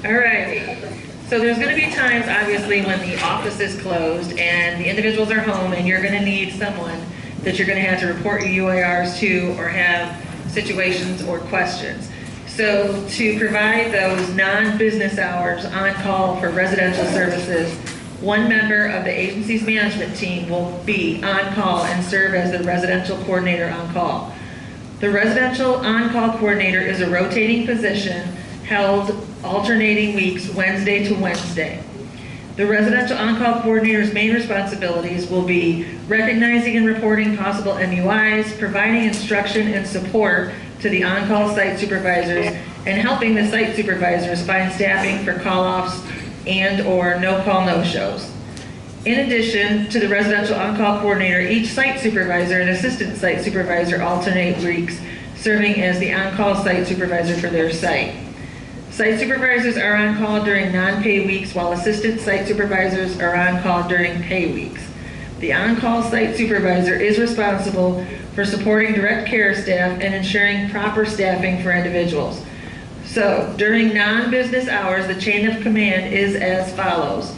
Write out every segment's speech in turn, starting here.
All right. So there's going to be times, obviously, when the office is closed and the individuals are home and you're going to need someone that you're going to have to report your UIRs to or have situations or questions. So to provide those non-business hours on call for residential services, one member of the agency's management team will be on call and serve as the residential coordinator on call. The residential on-call coordinator is a rotating position held alternating weeks, Wednesday to Wednesday. The residential on-call coordinator's main responsibilities will be recognizing and reporting possible MUIs, providing instruction and support to the on-call site supervisors, and helping the site supervisors find staffing for call-offs and or no-call no-shows. In addition to the residential on-call coordinator, each site supervisor and assistant site supervisor alternate weeks, serving as the on-call site supervisor for their site. Site supervisors are on call during non-pay weeks, while assistant site supervisors are on call during pay weeks. The on-call site supervisor is responsible for supporting direct care staff and ensuring proper staffing for individuals. So during non-business hours, the chain of command is as follows.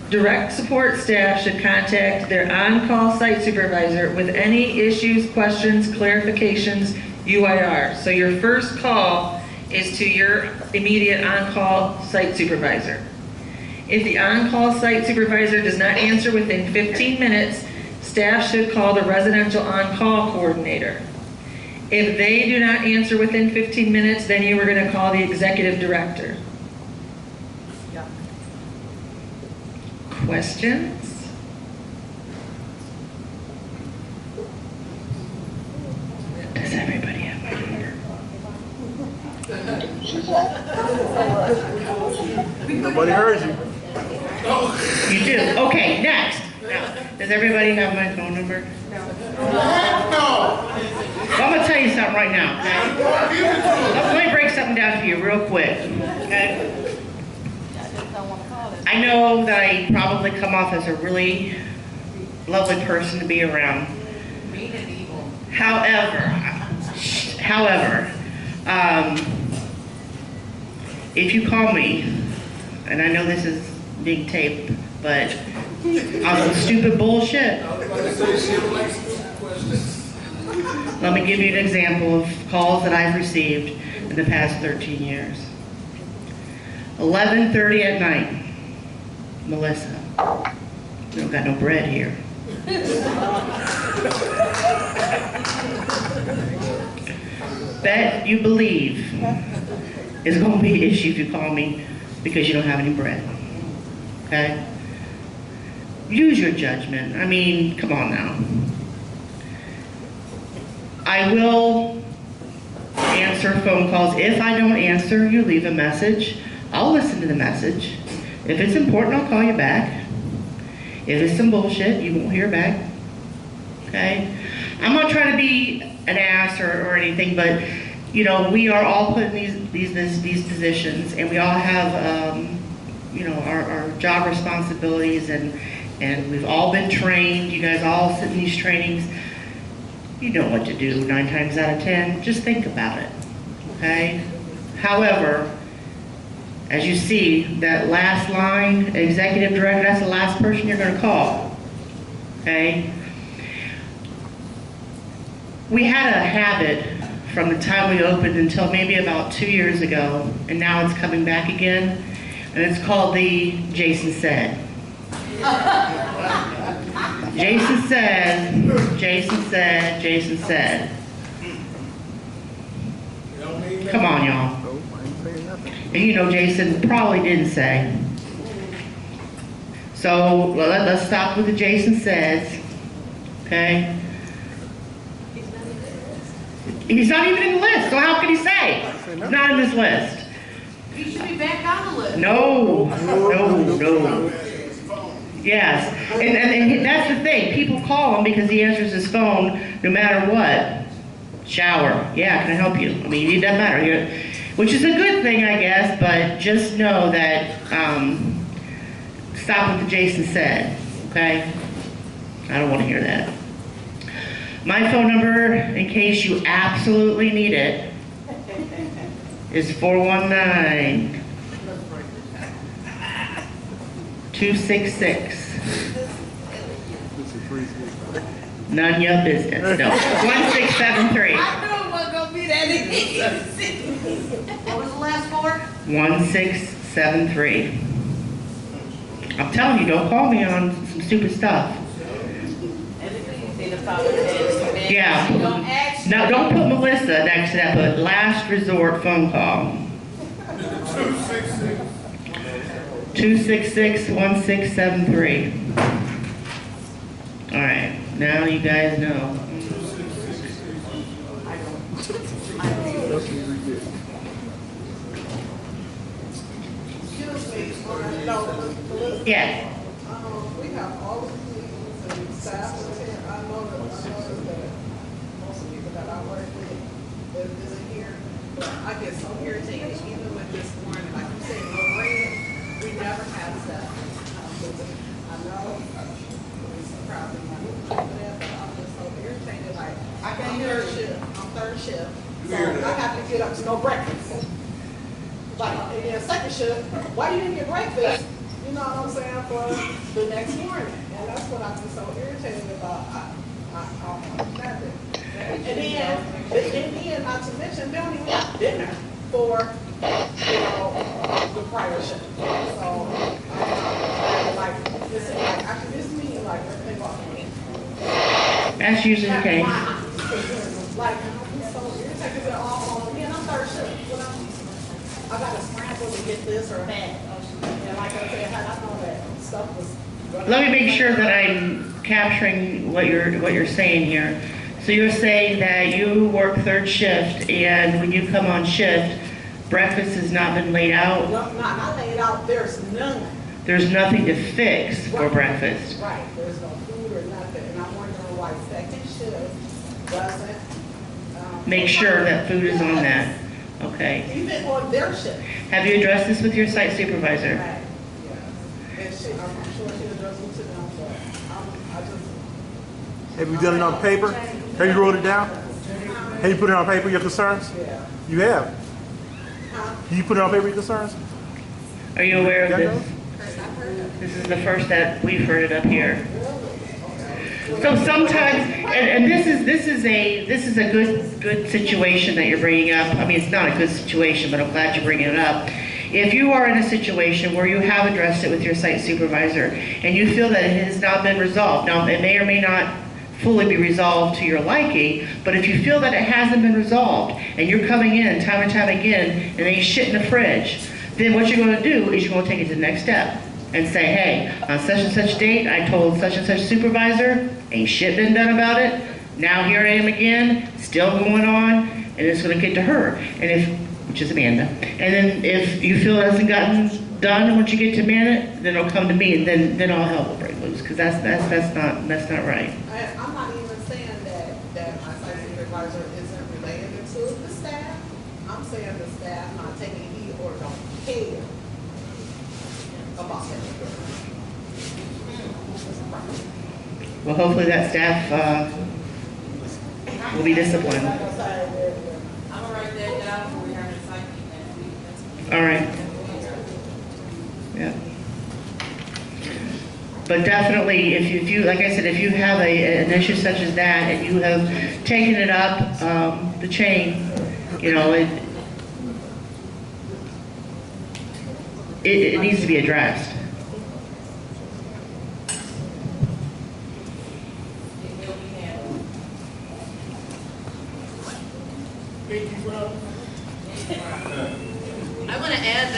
Direct support staff should contact their on-call site supervisor with any issues, questions, clarifications, UIR. So your first call is to your immediate on-call site supervisor. If the on-call site supervisor does not answer within 15 minutes, staff should call the residential on-call coordinator. If they do not answer within 15 minutes, then you are going to call the executive director. Yeah. Questions? Does everybody have my number? Nobody heard you. You do? Okay, next. Now, does everybody have my phone number? No. Well, I'm going to tell you something right now, okay? Let me break something down for you real quick, okay? I know that I probably come off as a really lovely person to be around. However, if you call me, and I know this is being taped, but on some stupid bullshit, let me give you an example of calls that I've received in the past 13 years. 11:30 at night, Melissa, we don't got no bread here. Bet you believe it's going to be an issue if you call me because you don't have any bread. Okay? Use your judgment. I mean, come on now. I will answer phone calls. If I don't answer, you leave a message. I'll listen to the message. If it's important, I'll call you back. If it's some bullshit, you won't hear back. Okay? I'm not trying to be an ass or anything, but you know, we are all put in these positions, and we all have you know, our job responsibilities, and we've all been trained. You guys all sit in these trainings. You know what to do 9 times out of 10. Just think about it, okay? However, as you see, that last line, executive director, that's the last person you're going to call, okay? We had a habit from the time we opened until maybe about 2 years ago, and now it's coming back again, and it's called the Jason Said. Jason said, Jason said, Jason said. Come on, y'all. And you know Jason probably didn't say. So let's stop with the Jason says, okay? He's not even in the list, so how can he say? He's not in this list. He should be back on the list. No. Yes, and that's the thing. People call him because he answers his phone no matter what. Shower. Yeah, can I help you? I mean, it doesn't matter. Which is a good thing, I guess, but just know that, stop what the Jason said, okay? I don't want to hear that. My phone number, in case you absolutely need it, is 419-266. None your business. No. 1673. I knew it wasn't gonna be that easy. What was the last four? 1673. I'm telling you, don't call me on some stupid stuff. Yeah. Don't ask. No, don't put Melissa next to that, but last resort phone call. 266-1673. All right, now you guys know. Excuse me, no, Yes. we have all the meetings and staff is here. I know that most of the people that I work with that isn't here, but I get so irritated even with this morning, like you say, no rain, we never have stuff. I know, it's probably not for that, but I'm just so irritated, like, I'm third shift, so I have to get up to no breakfast. Like, and then second shift, why you didn't get breakfast? You know what I'm saying, for the next morning. And that's what I've been so irritated about. I don't understand it. And then, not to mention, they don't even have dinner for, the prior shift. So, like, this is like, after this meeting, like, everything off me. That's usually the case. Like, I'm so irritated because they're all on me, and I'm third shift. I got to scramble to get this or that. And like I said, had I known that stuff was. Let me make sure that I'm capturing what you're saying here. So you're saying that you work third shift, and when you come on shift, breakfast has not been laid out? No, not laid out, there's none. There's nothing to fix for breakfast? Right, there's no food or nothing, and I'm wondering why second shift doesn't. Make sure that food is on that. Okay. Even on their shift. Have you addressed this with your site supervisor? Right, yeah. And I'm sure she addressed it to them, but I just. Have you done it on paper? Have you wrote it down? Have you put it on paper, your concerns? Yeah. You have. Huh? You put it on paper, your concerns? Are you aware of Yeah, this? This is the first that we've heard it up here. So sometimes, and this is a good situation that you're bringing up. I mean, it's not a good situation, but I'm glad you're bringing it up. If you are in a situation where you have addressed it with your site supervisor and you feel that it has not been resolved, now it may or may not fully be resolved to your liking, but if you feel that it hasn't been resolved and you're coming in time and time again and they shit in the fridge, then what you're going to do is you're going to take it to the next step and say, hey, on such and such date, I told such and such supervisor, ain't shit been done about it. Now here I am again, still going on, and it's going to get to her, which is Amanda. And then if you feel it hasn't gotten done once you get to Amanda, then it'll come to me, and then all hell will break loose, because that's not right. I'm not even saying that my site supervisor isn't related to the staff. I'm saying the staff not taking heed or don't care about it. Well, hopefully that staff will be disciplined. I'm gonna write that down for we have a site meeting next week. All right. Yeah. But definitely, if you, like I said, if you have an issue such as that and you have taken it up the chain, it needs to be addressed. I want to add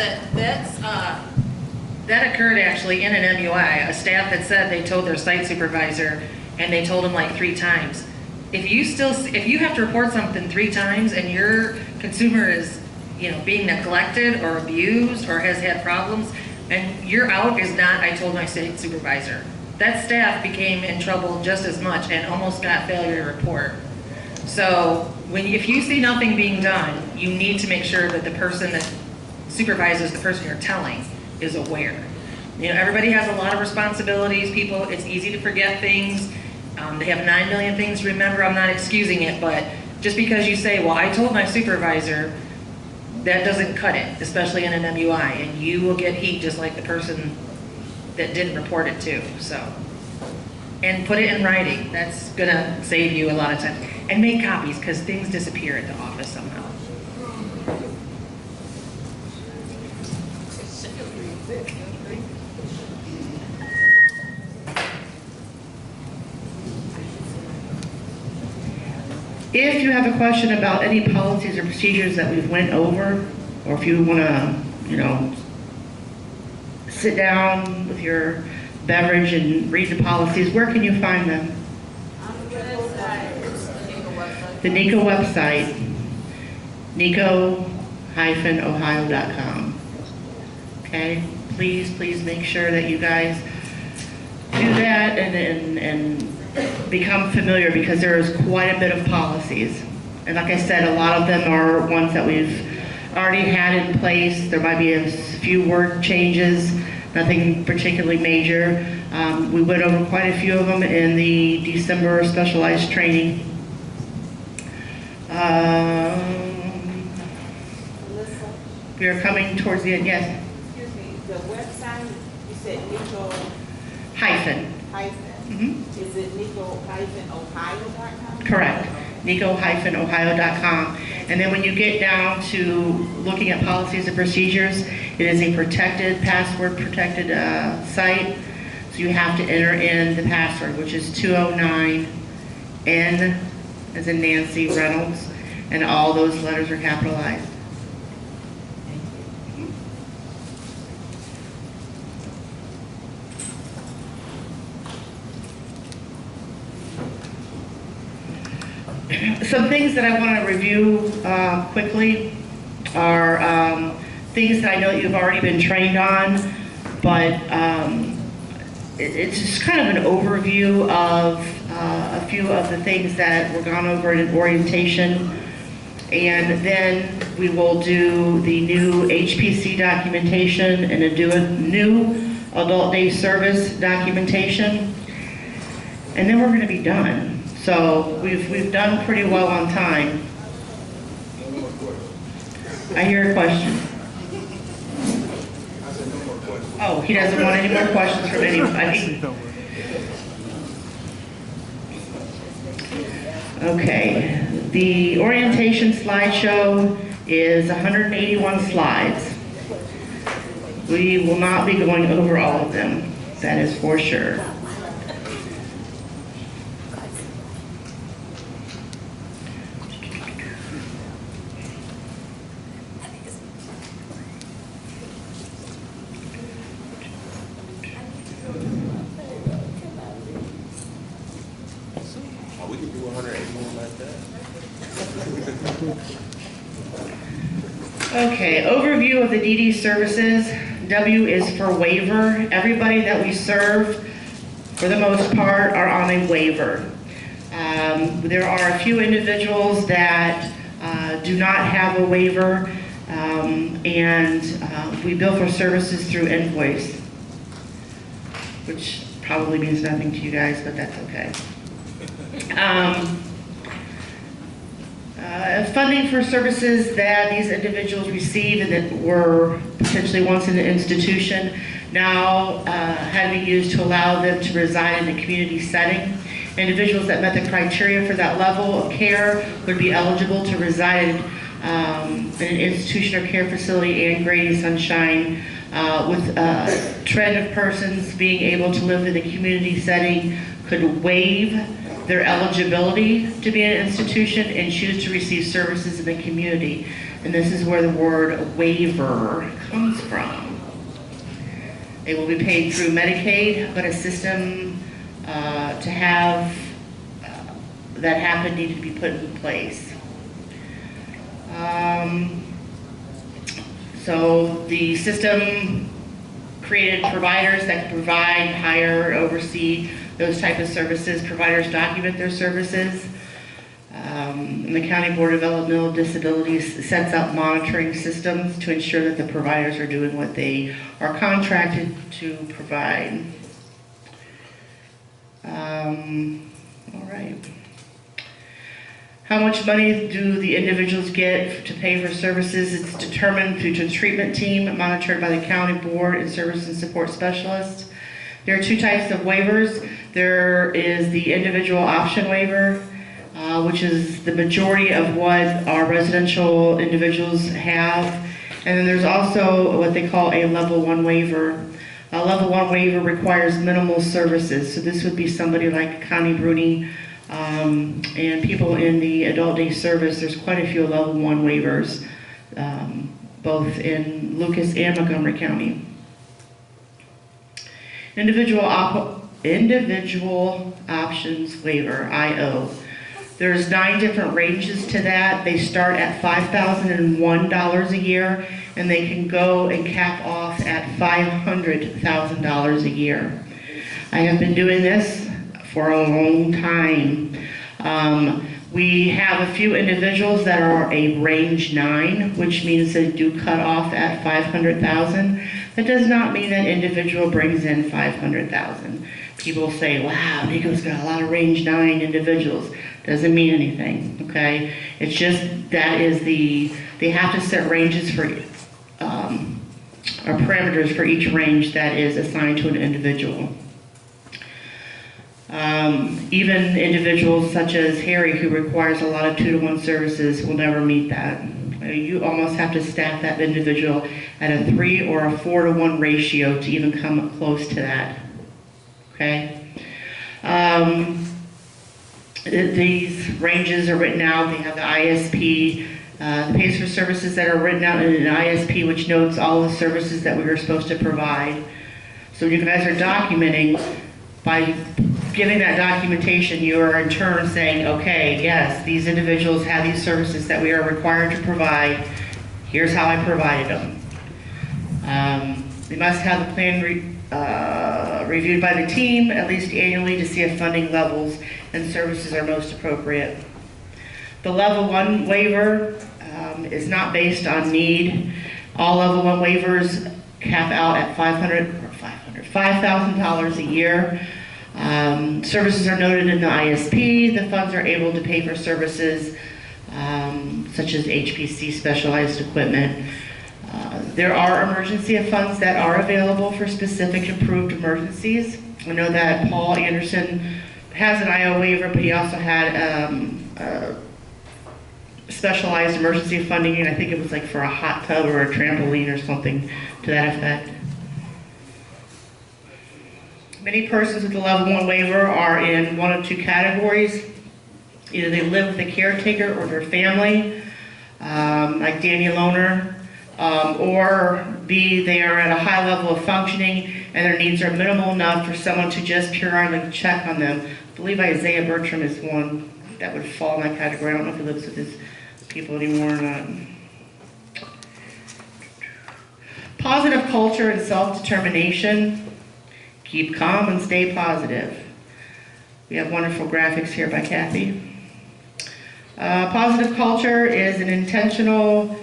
that occurred actually in an MUI. A staff had said they told their site supervisor, and they told him like 3 times. If you have to report something 3 times and your consumer is, being neglected or abused or has had problems, and your out is not, I told my site supervisor. That staff became in trouble just as much and almost got failure to report. So if you see nothing being done, you need to make sure that the person that supervises the person you're telling is aware. Everybody has a lot of responsibilities. It's easy to forget things. They have 9 million things to remember. I'm not excusing it, but just because you say, well, I told my supervisor, that doesn't cut it, especially in an MUI, and you will get heat just like the person that didn't report it too, so. And put it in writing, that's gonna save you a lot of time. And make copies, because things disappear at the office somehow. If you have a question about any policies or procedures that we've went over, or if you want to, you know, sit down with your beverage and read the policies, where can you find them? On the website, The NECO website, neco-ohio.com. Okay, please make sure that you guys do that and become familiar, because there is quite a bit of policies. And like I said, a lot of them are ones that we've already had in place. There might be a few word changes, nothing particularly major. We went over quite a few of them in the December specialized training. Melissa, We are coming towards the end, yes, excuse me, the website, you said Nico hyphen. hyphen, Mhm. is it Nico-Ohio.com? Correct, neco-ohio.com. And then when you get down to looking at policies and procedures, it is a protected, password protected site. So you have to enter in the password, which is 209N as in Nancy Reynolds, and all those letters are capitalized. Some things that I want to review quickly are things that I know you've already been trained on, but it's just kind of an overview of a few of the things that were gone over in orientation. And then we will do the new HPC documentation and do a new adult day service documentation. And then we're going to be done. So we've done pretty well on time. I hear a question. Oh, he doesn't want any more questions from anybody. Okay, the orientation slideshow is 181 slides. We will not be going over all of them, that is for sure. We could do 181 like that. Okay, overview of the DD services. W is for waiver. Everybody that we serve, for the most part, are on a waiver. There are a few individuals that do not have a waiver, and we bill for services through invoice, which probably means nothing to you guys, but that's okay. Funding for services that these individuals receive and that were potentially once in the institution, now having used to allow them to reside in a community setting. Individuals that met the criteria for that level of care would be eligible to reside in an institution or care facility and Grady Sunshine, with a trend of persons being able to live in the community setting could waive their eligibility to be in an institution and choose to receive services in the community. And this is where the word waiver comes from. They will be paid through Medicaid, but a system to have that happen needed to be put in place. So the system created providers that could provide, hire, oversee those type of services. Providers document their services. And the County Board of Developmental Disabilities sets up monitoring systems to ensure that the providers are doing what they are contracted to provide. All right. How much money do the individuals get to pay for services? It's determined through the treatment team, monitored by the county board and service and support specialists. There are two types of waivers. There is the individual option waiver, which is the majority of what our residential individuals have. And then there's also what they call a level 1 waiver. A level 1 waiver requires minimal services. So this would be somebody like Connie Bruni, and people in the adult day service. There's quite a few level 1 waivers, both in Lucas and Montgomery County. Individual options waiver, IO. There's 9 different ranges to that. They start at $5,001 a year, and they can go and cap off at $500,000 a year. I have been doing this for a long time. We have a few individuals that are a range 9, which means they do cut off at $500,000. That does not mean that individual brings in $500,000. People say, wow, Nico's got a lot of range 9 individuals. Doesn't mean anything, okay? It's just that is they have to set ranges for, or parameters for each range that is assigned to an individual. Even individuals such as Harry, who requires a lot of 2-to-1 services, will never meet that. You almost have to staff that individual at a 3 or a 4-to-1 ratio to even come close to that. Okay? These ranges are written out. They have the ISP, the pays for services that are written out in an ISP, which notes all the services that we were supposed to provide. So when you guys are documenting, by giving that documentation, you are in turn saying, okay, yes, these individuals have these services that we are required to provide. Here's how I provided them. They must have the plan reviewed by the team at least annually to see if funding levels and services are most appropriate. The level 1 waiver is not based on need. All level 1 waivers cap out at $5,000 a year. Services are noted in the ISP. The funds are able to pay for services such as HPC specialized equipment. There are emergency funds that are available for specific approved emergencies. I know that Paul Anderson has an IO waiver, but he also had specialized emergency funding, and I think it was like for a hot tub or a trampoline or something to that effect. Many persons with the level 1 waiver are in one of 2 categories. Either they live with a caretaker or their family, like Danny Lohner, or B, they are at a high level of functioning and their needs are minimal enough for someone to just periodically check on them. I believe Isaiah Bertram is one that would fall in that category. I don't know if he lives with his people anymore or not. Positive culture and self-determination. Keep calm and stay positive. We have wonderful graphics here by Kathy. Positive culture is an intentional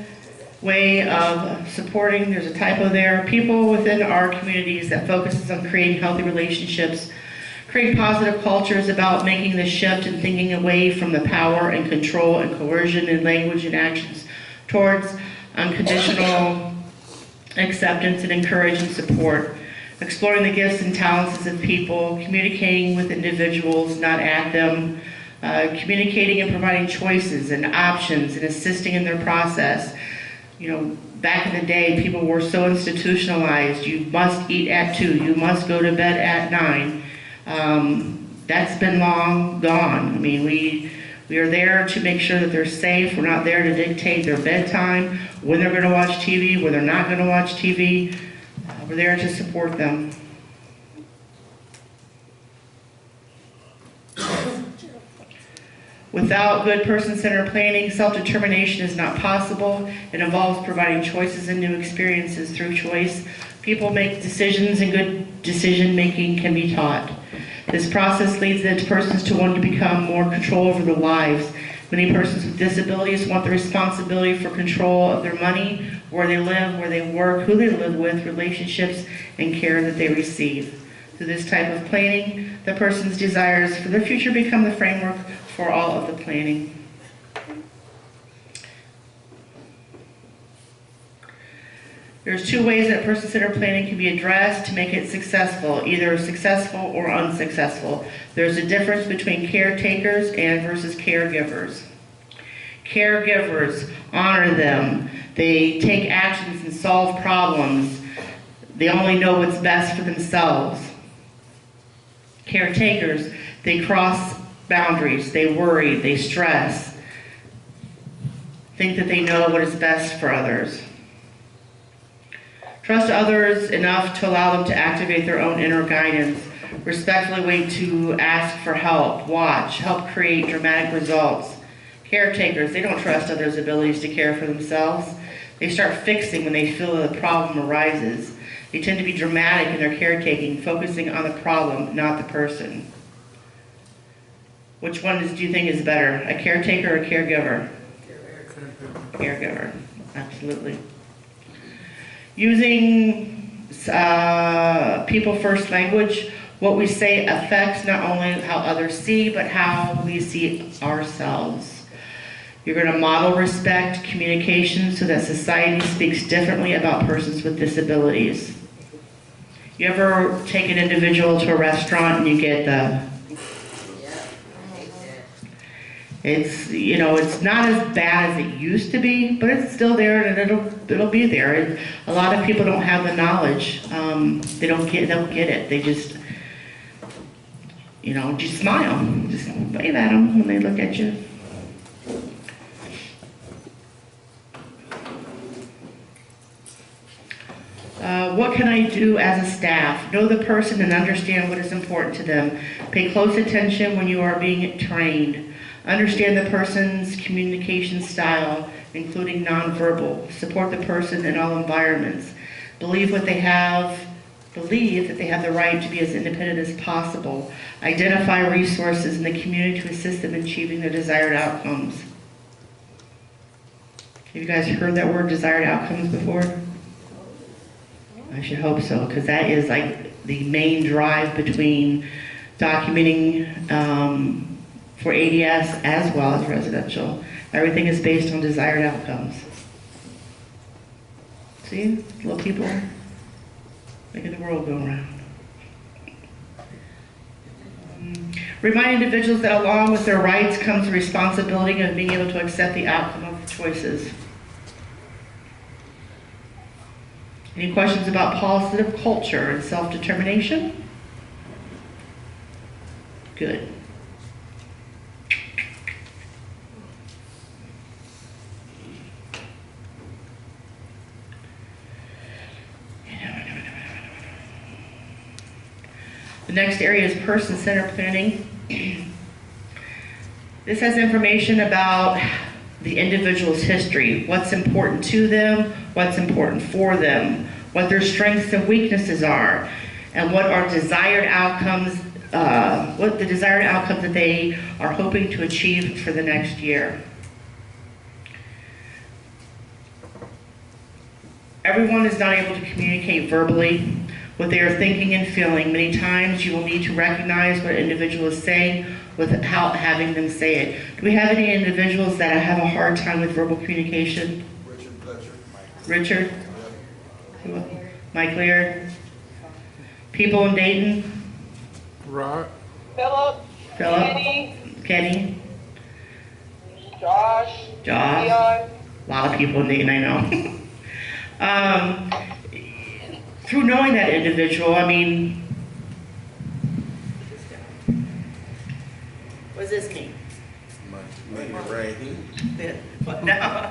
way of supporting, there's a typo there, people within our communities that focuses on creating healthy relationships. Creating positive culture is about making the shift and thinking away from the power and control and coercion in language and actions towards unconditional acceptance and encourage and support. Exploring the gifts and talents of people, communicating with individuals, not at them, communicating and providing choices and options and assisting in their process. You know, back in the day, people were so institutionalized. You must eat at 2, you must go to bed at 9. That's been long gone. I mean, we are there to make sure that they're safe. We're not there to dictate their bedtime, when they're going to watch TV, when they're not going to watch TV. We're there to support them. Without good person-centered planning, self-determination is not possible. It involves providing choices and new experiences. Through choice, people make decisions, and good decision-making can be taught. This process leads the persons to want to become more control over their lives. Many persons with disabilities want the responsibility for control of their money, where they live, where they work, who they live with, relationships, and care that they receive. Through this type of planning, the person's desires for their future become the framework for all of the planning. There's two ways that person-centered planning can be addressed to make it successful, either successful or unsuccessful. There's a difference between caretakers and versus caregivers. Caregivers, honor them. They take actions and solve problems. They only know what's best for themselves. Caretakers, they cross boundaries. They worry, they stress. Think that they know what is best for others. Trust others enough to allow them to activate their own inner guidance. Respectfully wait to ask for help. Watch. Help create dramatic results. Caretakers, they don't trust others' abilities to care for themselves. They start fixing when they feel that a problem arises. They tend to be dramatic in their caretaking, focusing on the problem, not the person. Which one do you think is better, a caretaker or a caregiver? Caregiver, absolutely. Using people first language, what we say affects not only how others see, but how we see ourselves. You're going to model respect, communication, so that society speaks differently about persons with disabilities. You ever take an individual to a restaurant and you get the, it's, you know, it's not as bad as it used to be, but it's still there and it'll be there. And a lot of people don't have the knowledge. They don't get it. They just, you know, just smile. Just wave at them when they look at you. What can I do as a staff? Know the person and understand what is important to them. Pay close attention when you are being trained. Understand the person's communication style, including nonverbal. Support the person in all environments. Believe that they have the right to be as independent as possible. Identify resources in the community to assist them in achieving their desired outcomes. Have you guys heard that word, desired outcomes, before? I should hope so, because that is like the main drive between documenting for ADS as well as residential. Everything is based on desired outcomes. See, little people making the world go around. Remind individuals that along with their rights comes the responsibility of being able to accept the outcome of choices. Any questions about positive culture and self-determination? Good. The next area is person-centered planning. This has information about the individual's history, what's important to them, what's important for them, what their strengths and weaknesses are, and what are desired outcomes, what the desired outcomes that they are hoping to achieve for the next year. Everyone is not able to communicate verbally what they are thinking and feeling. Many times you will need to recognize what an individual is saying without having them say it. Do we have any individuals that have a hard time with verbal communication? Richard Fletcher. Richard? Mike Lear? People in Dayton? Rod. Philip. Kenny? Josh. Josh? Leon. A lot of people in Dayton, I know. Through knowing that individual, I mean, what does this mean? No.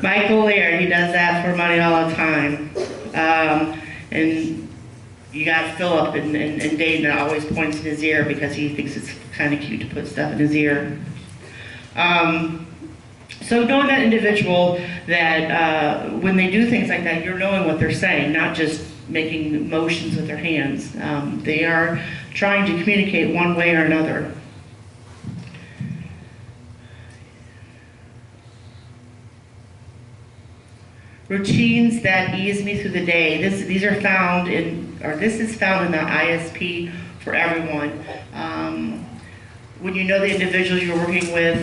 Michael Lear, he does that for money all the time. And you got Philip in Dayton that always points in his ear because he thinks it's kind of cute to put stuff in his ear. So knowing that individual, that when they do things like that, you're knowing what they're saying, not just making motions with their hands. They are trying to communicate one way or another. Routines that ease me through the day. These are found in, or this is found in the ISP for everyone. When you know the individuals you're working with,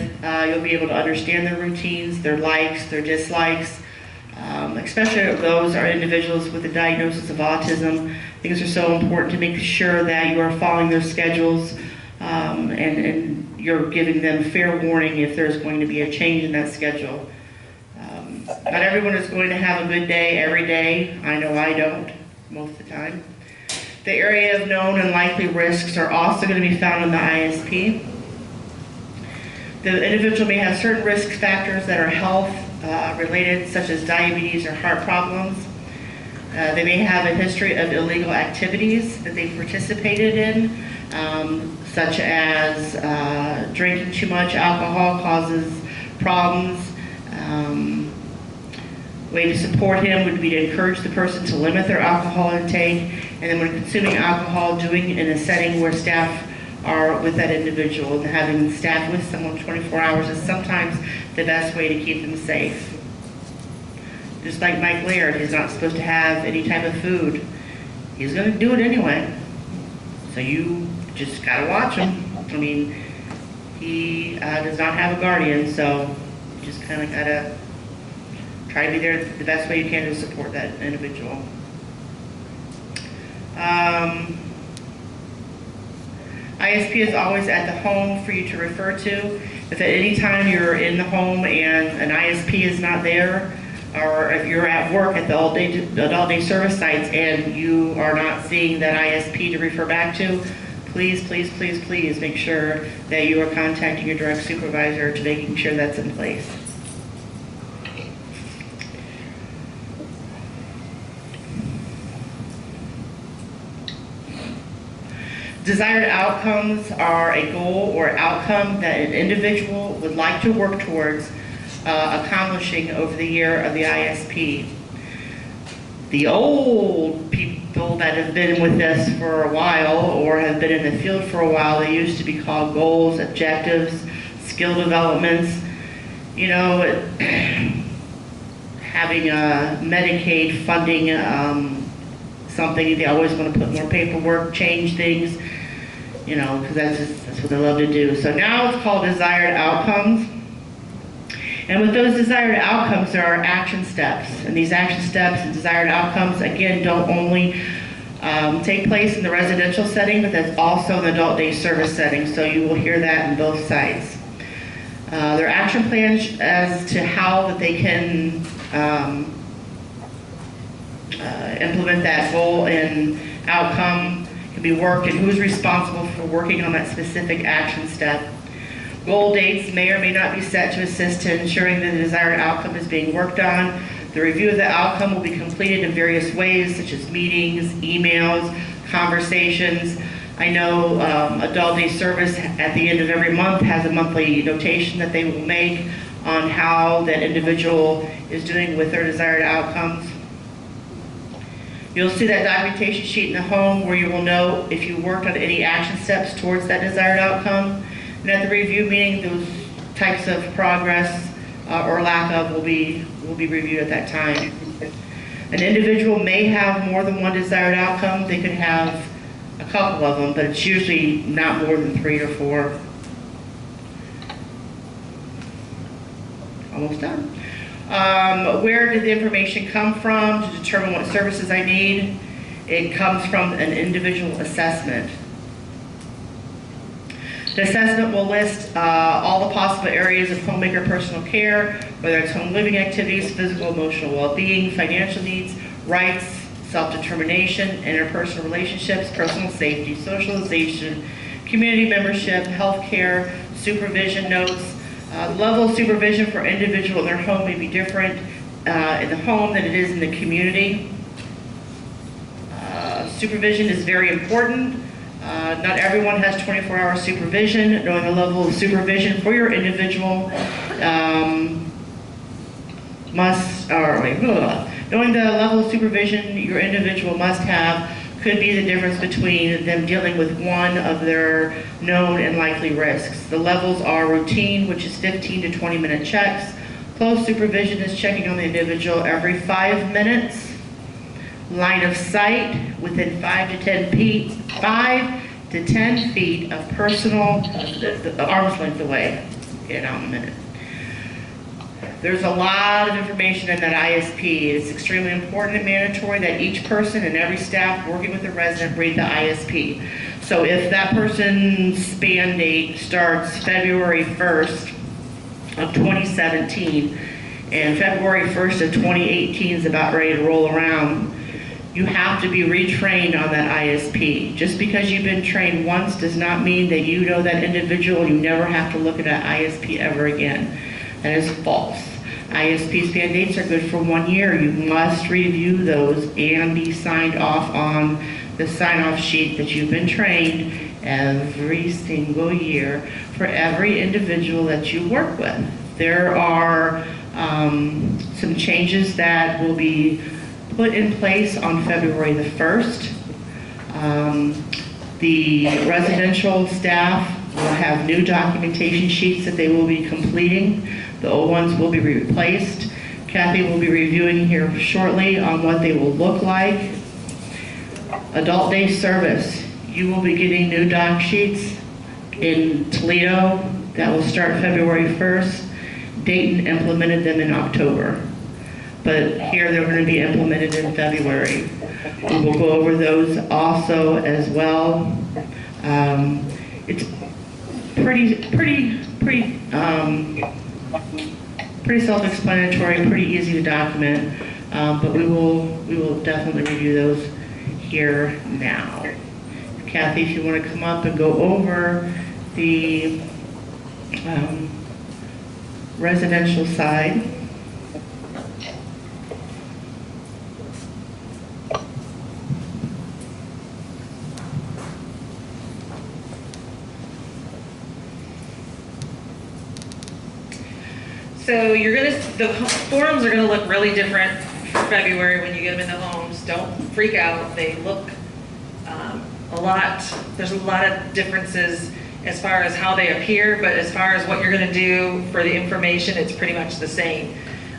you'll be able to understand their routines, their likes, their dislikes. Especially those are individuals with a diagnosis of autism. Things are so important to make sure that you are following their schedules and you're giving them fair warning if there's going to be a change in that schedule. Not everyone is going to have a good day every day. I know I don't most of the time. The area of known and likely risks are also going to be found in the ISP. The individual may have certain risk factors that are health related, such as diabetes or heart problems. They may have a history of illegal activities that they've participated in, such as drinking too much alcohol causes problems. Way to support him would be to encourage the person to limit their alcohol intake, and then when consuming alcohol, doing it in a setting where staff are with that individual, and having staff with someone 24 hours is sometimes the best way to keep them safe. Just like Mike Laird, he's not supposed to have any type of food. He's going to do it anyway. So you just got to watch him. I mean, he does not have a guardian, so you just kind of got to try to be there the best way you can to support that individual. ISP is always at the home for you to refer to. If at any time you're in the home and an ISP is not there, or if you're at work at the adult day service sites and you are not seeing that ISP to refer back to, please, please, please, please make sure that you are contacting your direct supervisor to making sure that's in place. Desired outcomes are a goal or outcome that an individual would like to work towards accomplishing over the year of the ISP. The old people that have been with us for a while or have been in the field for a while, they used to be called goals, objectives, skill developments. You know, having Medicaid funding something, they always want to put more paperwork, change things, you know, because that's what they love to do. So now it's called desired outcomes. And with those desired outcomes, there are action steps. And these action steps and desired outcomes, again, don't only take place in the residential setting, but that's also in the adult day service setting. So you will hear that in both sites. There are action plans as to how that they can implement that goal and outcome, can be worked, and who's responsible for working on that specific action step. Goal dates may or may not be set to assist to ensuring that the desired outcome is being worked on. The review of the outcome will be completed in various ways, such as meetings, emails, conversations. I know Adult Day Service at the end of every month has a monthly notation that they will make on how that individual is doing with their desired outcomes. You'll see that documentation sheet in the home where you will know if you worked on any action steps towards that desired outcome. And at the review meeting, those types of progress or lack of will be reviewed at that time. An individual may have more than one desired outcome. They could have a couple of them, but it's usually not more than 3 or 4. Almost done. Where did the information come from to determine what services I need? It comes from an individual assessment. The assessment will list all the possible areas of homemaker personal care, whether it's home living activities, physical, emotional well-being, financial needs, rights, self-determination, interpersonal relationships, personal safety, socialization, community membership, health care, supervision notes. The level of supervision for an individual in their home may be different in the home than it is in the community. Supervision is very important. Not everyone has 24-hour supervision. Knowing the level of supervision for your individual knowing the level of supervision your individual must have could be the difference between them dealing with one of their known and likely risks. The levels are routine, which is 15 to 20-minute checks. Close supervision is checking on the individual every 5 minutes. Line of sight within 5 to 10 feet of personal, the arm's length away. Get out in a minute. There's a lot of information in that ISP. It's extremely important and mandatory that each person and every staff working with the resident read the ISP. So if that person's span date starts February 1st of 2017 and February 1st of 2018 is about ready to roll around, you have to be retrained on that ISP. Just because you've been trained once does not mean that you know that individual and you never have to look at that ISP ever again. That is false. ISP span dates are good for 1 year. You must review those and be signed off on the sign-off sheet that you've been trained every single year for every individual that you work with. There are some changes that will be put in place on February the 1st. The residential staff will have new documentation sheets that they will be completing. The old ones will be replaced. Kathy will be reviewing here shortly on what they will look like. Adult day service, you will be getting new doc sheets in Toledo that will start February 1st. Dayton implemented them in October, but here they're going to be implemented in February. We will go over those also as well. It's pretty self-explanatory, pretty easy to document, but we will definitely review those here now. Kathy, if you want to come up and go over the residential side. So the forums are gonna look really different for February when you get them in the homes. Don't freak out. They look there's a lot of differences as far as how they appear, but as far as what you're gonna do for the information, it's pretty much the same.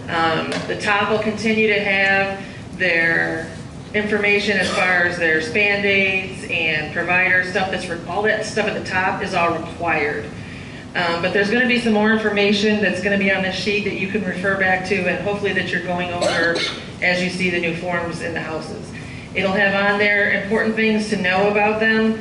The top will continue to have their information as far as their span dates and provider stuff. All that stuff at the top is all required. But there's going to be some more information that's going to be on this sheet that you can refer back to, and hopefully that you're going over as you see the new forms in the houses. It'll have on there important things to know about them,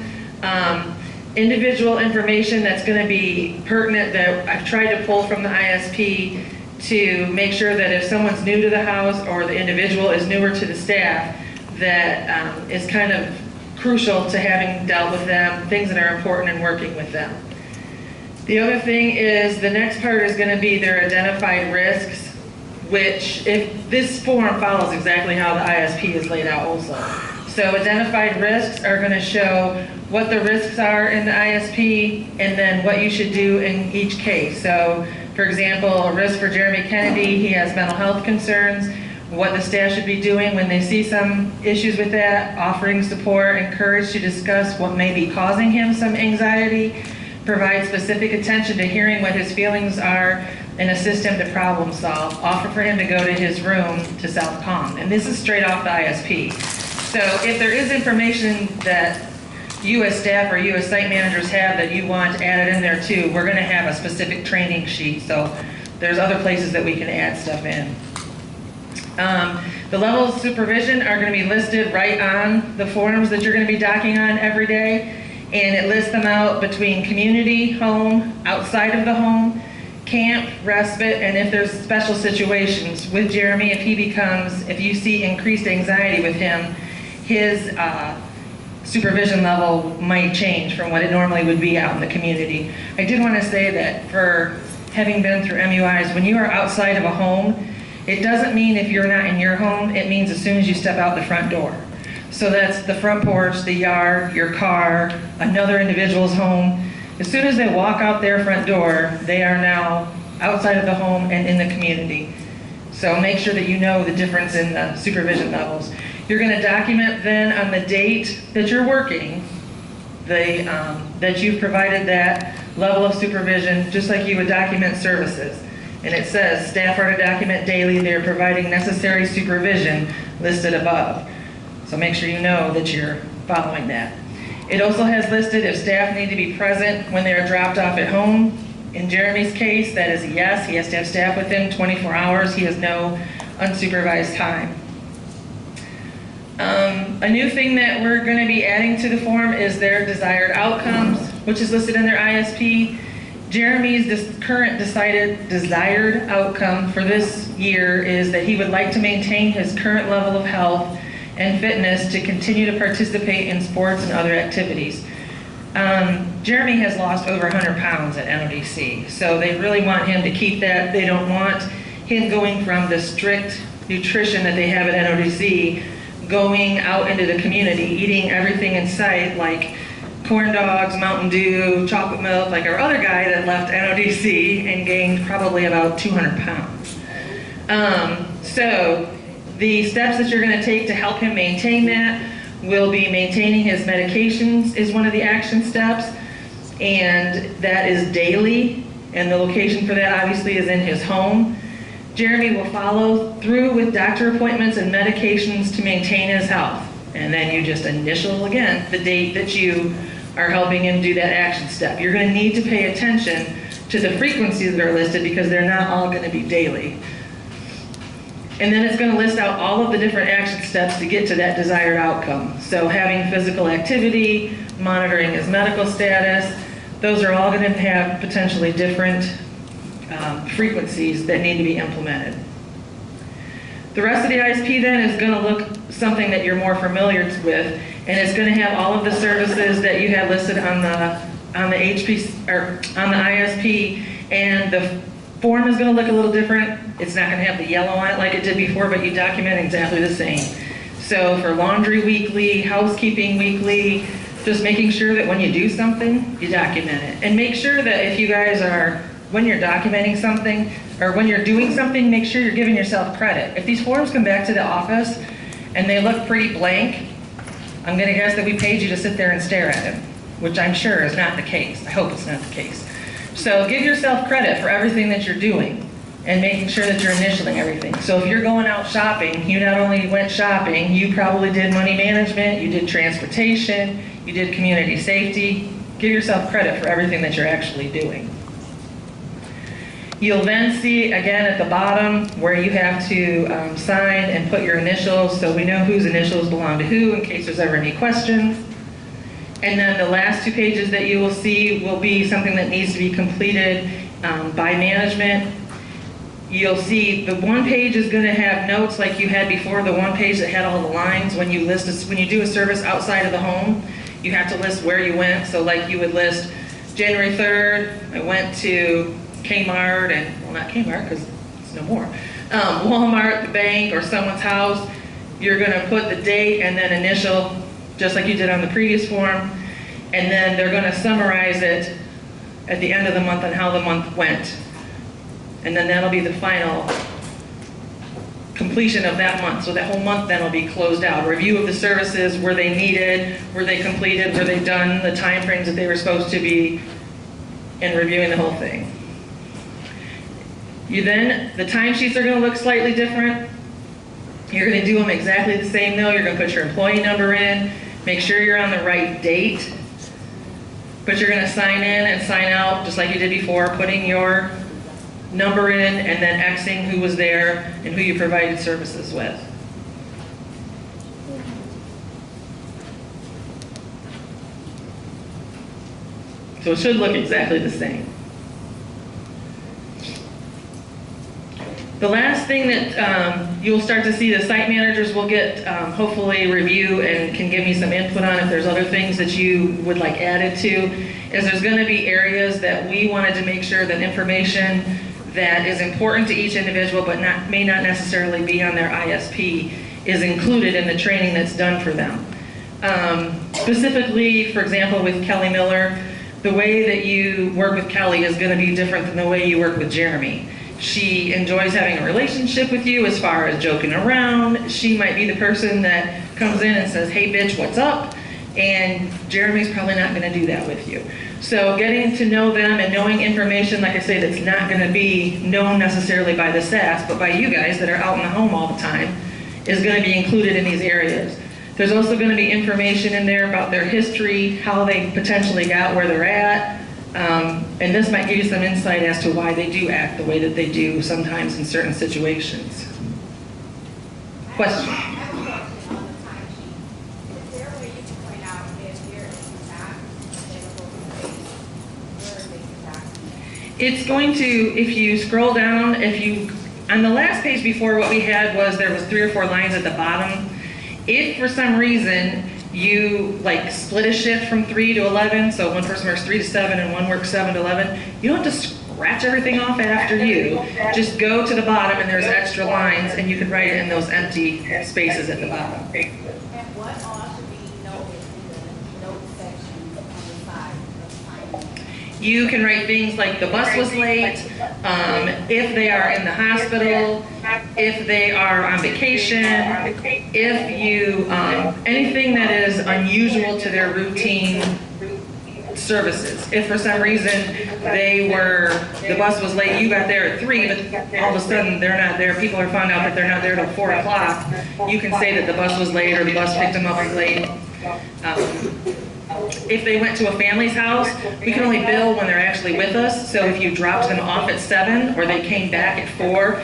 individual information that's going to be pertinent that I've tried to pull from the ISP to make sure that if someone's new to the house or the individual is newer to the staff, that is kind of crucial to having dealt with them, things that are important in working with them. The other thing is the next part is going to be their identified risks, which if this form follows exactly how the ISP is laid out also. So identified risks are going to show what the risks are in the ISP and then what you should do in each case. So for example, a risk for Jeremy Kennedy, he has mental health concerns, what the staff should be doing when they see some issues with that, offering support, encourage to discuss what may be causing him some anxiety, provide specific attention to hearing what his feelings are, and assist him to problem solve. Offer for him to go to his room to self-calm. And this is straight off the ISP. So if there is information that you as staff or you as site managers have that you want added in there too, we're gonna have a specific training sheet. So there's other places that we can add stuff in. The levels of supervision are gonna be listed right on the forms that you're gonna be docking on every day. And it lists them out between community, home, outside of the home, camp, respite, and if there's special situations. With Jeremy, if you see increased anxiety with him, his supervision level might change from what it normally would be out in the community. I did want to say that for having been through MUIs, when you are outside of a home, it doesn't mean if you're not in your home, it means as soon as you step out the front door. So that's the front porch, the yard, your car, another individual's home. As soon as they walk out their front door, they are now outside of the home and in the community. So make sure that you know the difference in the supervision levels. You're going to document then on the date that you're working, that you've provided that level of supervision, just like you would document services. And it says, staff are to document daily they are providing necessary supervision listed above. So make sure you know that you're following that. It also has listed if staff need to be present when they are dropped off at home In Jeremy's case, that is a yes. He has to have staff with him 24 hours. He has no unsupervised time. A new thing that we're going to be adding to the form is their desired outcomes, which is listed in their ISP. Jeremy's current desired outcome for this year is that he would like to maintain his current level of health and fitness to continue to participate in sports and other activities. Jeremy has lost over 100 pounds at NODC, so they really want him to keep that. They don't want him going from the strict nutrition that they have at NODC, going out into the community, eating everything in sight, like corn dogs, Mountain Dew, chocolate milk, like our other guy that left NODC and gained probably about 200 pounds. So the steps that you're going to take to help him maintain that will be maintaining his medications is one of the action steps, and that is daily, and the location for that obviously is in his home. Jeremy will follow through with doctor appointments and medications to maintain his health, and then you just initial again the date that you are helping him do that action step. You're going to need to pay attention to the frequencies that are listed because they're not all going to be daily. And then it's going to list out all of the different action steps to get to that desired outcome. So having physical activity, monitoring his medical status, those are all going to have potentially different frequencies that need to be implemented. The rest of the ISP then is going to look something that you're more familiar with, and it's going to have all of the services that you have listed on the HP or on the ISP, and the form is going to look a little different. It's not going to have the yellow on it like it did before, but you document exactly the same. So for laundry weekly, housekeeping weekly, just making sure that when you do something, you document it. And make sure that if you guys are, when you're documenting something, or when you're doing something, make sure you're giving yourself credit. If these forms come back to the office and they look pretty blank, I'm going to guess that we paid you to sit there and stare at them, which I'm sure is not the case. I hope it's not the case. So give yourself credit for everything that you're doing and making sure that you're initialing everything. So if you're going out shopping, you not only went shopping, you probably did money management, you did transportation, you did community safety. Give yourself credit for everything that you're actually doing. You'll then see again at the bottom where you have to sign and put your initials so we know whose initials belong to who in case there's ever any questions. And then the last two pages that you will see will be something that needs to be completed by management. You'll see the one page is going to have notes like you had before, the one page that had all the lines. When you list, when you do a service outside of the home, you have to list where you went. So like you would list January 3rd, I went to Kmart, and well, not Kmart because it's no more, Walmart, the bank, or someone's house. You're going to put the date and then initial, just like you did on the previous form, and then they're going to summarize it at the end of the month on how the month went. And then that'll be the final completion of that month. So that whole month then will be closed out. A review of the services, were they needed, were they completed, were they done, the time frames that they were supposed to be, and reviewing the whole thing. You then, the timesheets are going to look slightly different. You're going to do them exactly the same though. You're going to put your employee number in, make sure you're on the right date, but you're going to sign in and sign out just like you did before, putting your number in and then Xing who was there and who you provided services with. So it should look exactly the same. The last thing that you'll start to see, the site managers will get hopefully review and can give me some input on if there's other things that you would like added to, is there's going to be areas that we wanted to make sure that information that is important to each individual but may not necessarily be on their ISP is included in the training that's done for them. Specifically, for example, with Kelly Miller, the way that you work with Kelly is going to be different than the way you work with Jeremy. She enjoys having a relationship with you as far as joking around. She might be the person that comes in and says, hey bitch, what's up? And Jeremy's probably not going to do that with you. So getting to know them and knowing information, like I say, that's not going to be known necessarily by the staff, but by you guys that are out in the home all the time, is going to be included in these areas. There's also going to be information in there about their history, how they potentially got where they're at, And this might give you some insight as to why they do act the way that they do sometimes in certain situations. Question? I have a question on the timesheet. Is there a way you can point out if there is not available space where they can document? It's going to, if you scroll down, on the last page before, what we had was there was 3 or 4 lines at the bottom. If for some reason you like split a shift from 3 to 11, so one person works 3 to 7 and one works 7 to 11, you don't have to scratch everything off after you. Just go to the bottom and there's extra lines and you can write it in those empty spaces at the bottom. And what all should be noted in the note section on the side of the time? You can write things like the bus was late, if they are in the hospital, if they are on vacation, if you, anything that is unusual to their routine services. If for some reason the bus was late, you got there at 3, but all of a sudden they're not there, people are found out that they're not there till 4 o'clock, you can say that the bus was late or the bus picked them up late. If they went to a family's house, we can only bill when they're actually with us. So if you dropped them off at 7 or they came back at 4,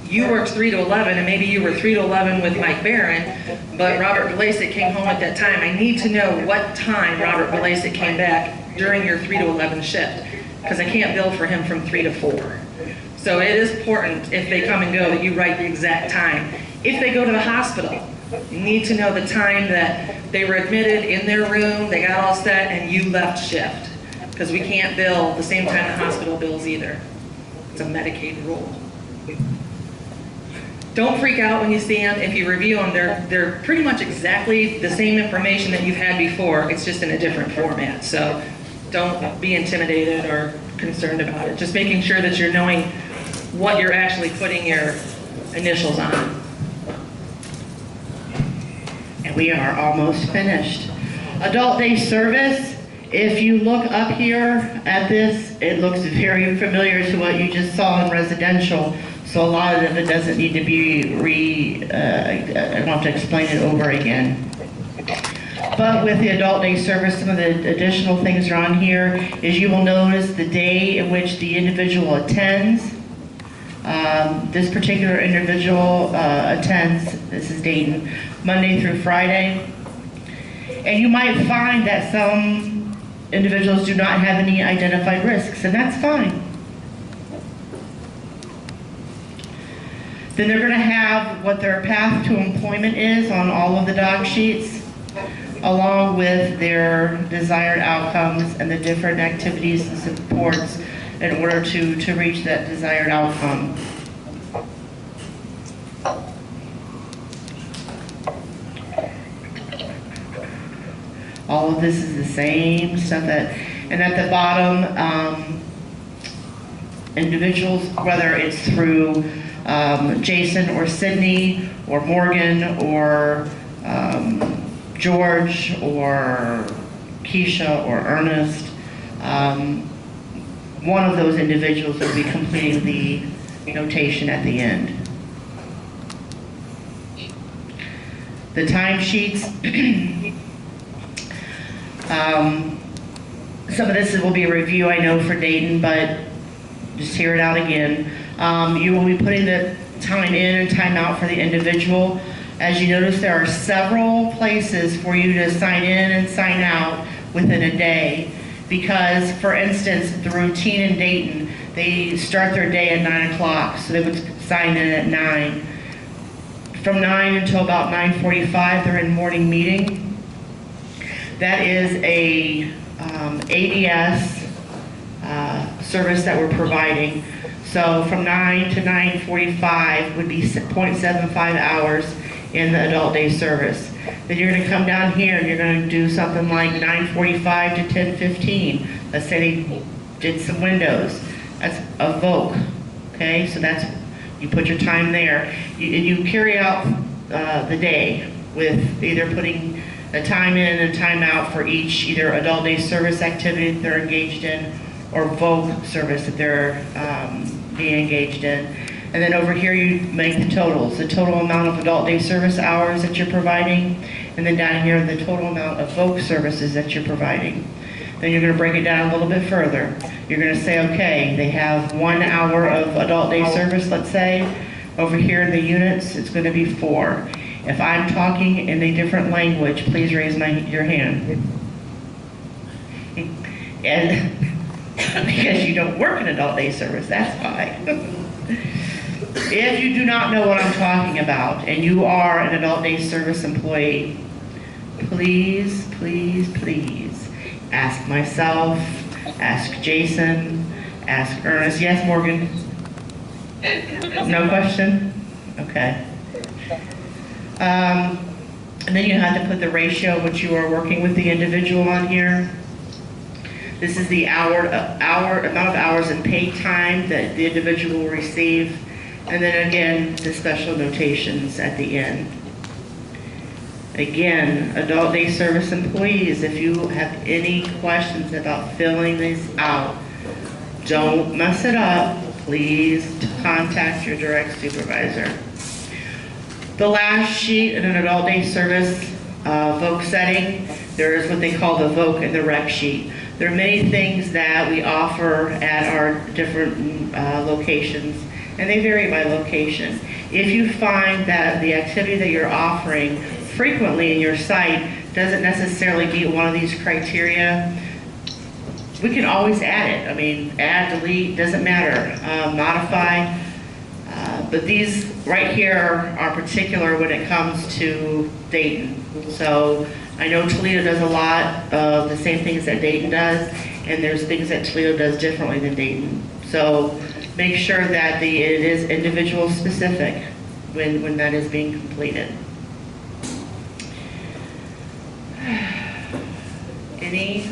you worked 3 to 11 and maybe you were 3 to 11 with Mike Barron, but Robert Belasik came home at that time. I need to know what time Robert Belasik came back during your 3 to 11 shift because I can't bill for him from 3 to 4. So it is important if they come and go that you write the exact time. If they go to the hospital, you need to know the time that they were admitted in their room, they got all set, and you left shift. Because we can't bill the same time the hospital bills either. It's a Medicaid rule. Don't freak out when you see them. If you review them, they're pretty much exactly the same information that you've had before. It's just in a different format. So don't be intimidated or concerned about it. Just making sure that you're knowing what you're actually putting your initials on. And we are almost finished. Adult day service, if you look up here at this, it looks very familiar to what you just saw in residential. So a lot of it doesn't need to be I don't have to explain it over again. But with the adult day service, some of the additional things are on here is you will notice the day in which the individual attends. This particular individual attends, this is Dayton, Monday through Friday. And you might find that some individuals do not have any identified risks, and that's fine. Then they're going to have what their path to employment is on all of the dog sheets, along with their desired outcomes and the different activities and supports in order to reach that desired outcome. All of this is the same stuff and at the bottom, individuals, whether it's through Jason or Sydney or Morgan or George or Keisha or Ernest, one of those individuals will be completing the notation at the end. The timesheets, some of this will be a review, I know, for Dayton, but just hear it out again. You will be putting the time in and time out for the individual. As you notice, there are several places for you to sign in and sign out within a day. Because, for instance, the routine in Dayton, they start their day at 9 o'clock, so they would sign in at 9. From 9 until about 9:45, they're in morning meeting. That is a ADS service that we're providing. So from 9 to 9:45 would be 0.75 hours in the adult day service. Then you're going to come down here and you're going to do something like 9:45 to 10:15. Let's say they did some windows. That's a VOC. Okay, so that's, you put your time there. You carry out the day with either putting a time in and time out for each either adult day service activity that they're engaged in or VOC service that they're being engaged in. And then over here you make the totals, the total amount of adult day service hours that you're providing, and then down here the total amount of VOC services that you're providing. Then you're gonna break it down a little bit further. You're gonna say, okay, they have 1 hour of adult day service, let's say. Over here in the units, it's gonna be 4. If I'm talking in a different language, please raise your hand. And because you don't work in adult day service, that's why. If you do not know what I'm talking about and you are an adult day service employee, please, please, please ask myself, ask Jason, ask Ernest. Yes, Morgan? No question? Okay. And then you have to put the ratio which you are working with the individual on here. This is the amount of hours and paid time that the individual will receive. And then again, the special notations at the end. Again, adult day service employees, if you have any questions about filling these out, don't mess it up. Please contact your direct supervisor. The last sheet in an adult day service VOC setting, there is what they call the VOC and the rec sheet. There are many things that we offer at our different locations, and they vary by location. If you find that the activity that you're offering frequently in your site doesn't necessarily meet one of these criteria, we can always add it. I mean, add, delete, doesn't matter, modify. But these right here are particular when it comes to Dayton. So I know Toledo does a lot of the same things that Dayton does, and there's things that Toledo does differently than Dayton. So make sure that it is individual specific when that is being completed. Any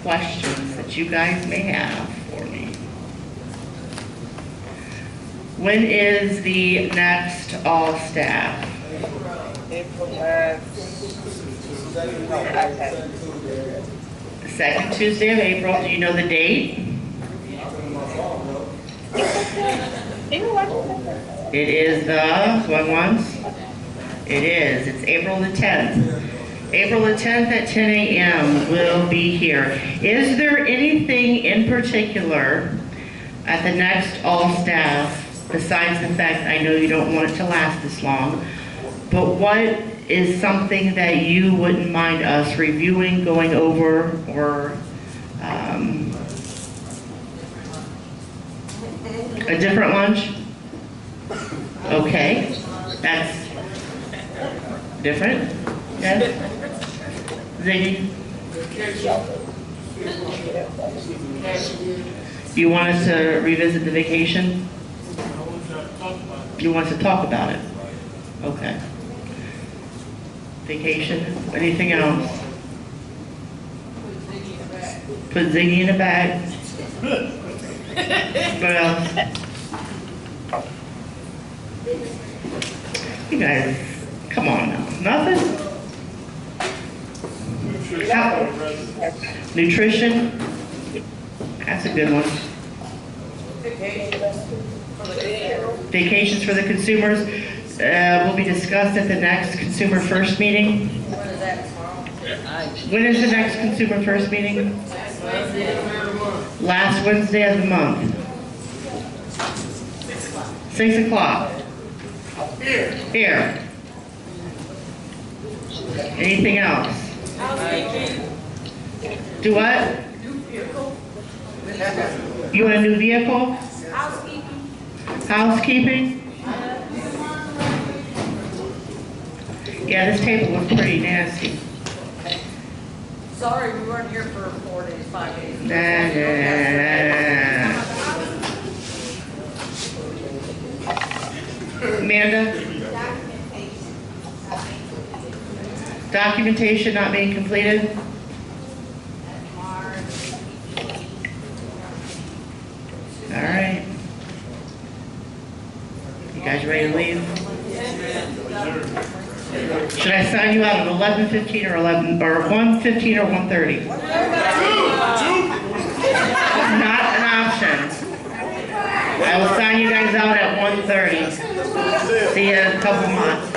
questions that you guys may have for me? When is the next all staff? The second Tuesday of April. Do you know the date? It is the, going once? It is. It's April the 10th. April the 10th at 10 a.m. we'll be here. Is there anything in particular at the next all staff, besides the fact I know you don't want it to last this long, but what is something that you wouldn't mind us reviewing, going over, or a different lunch? Okay, that's different. Yes? Ziggy? You want us to revisit the vacation? You want us to talk about it? Okay. Vacation, anything else? Put Ziggy in a bag. What else? You guys, come on now. Nothing? Nutrition? That's a good one. Vacations for the consumers will be discussed at the next Consumer First meeting. When is the next Consumer First meeting? Last Wednesday of the month. 6 o'clock. Here. Anything else? Do what? You want a new vehicle? Housekeeping. Housekeeping? Yeah, this table looks pretty nasty. Sorry, we weren't here for 4 days, 5 days. Amanda? Documentation not being completed? All right. You guys ready to leave? Should I sign you out at 11:15 or 1:15 or 1:30? Not an option. I will sign you guys out at 1:30. See you in a couple months.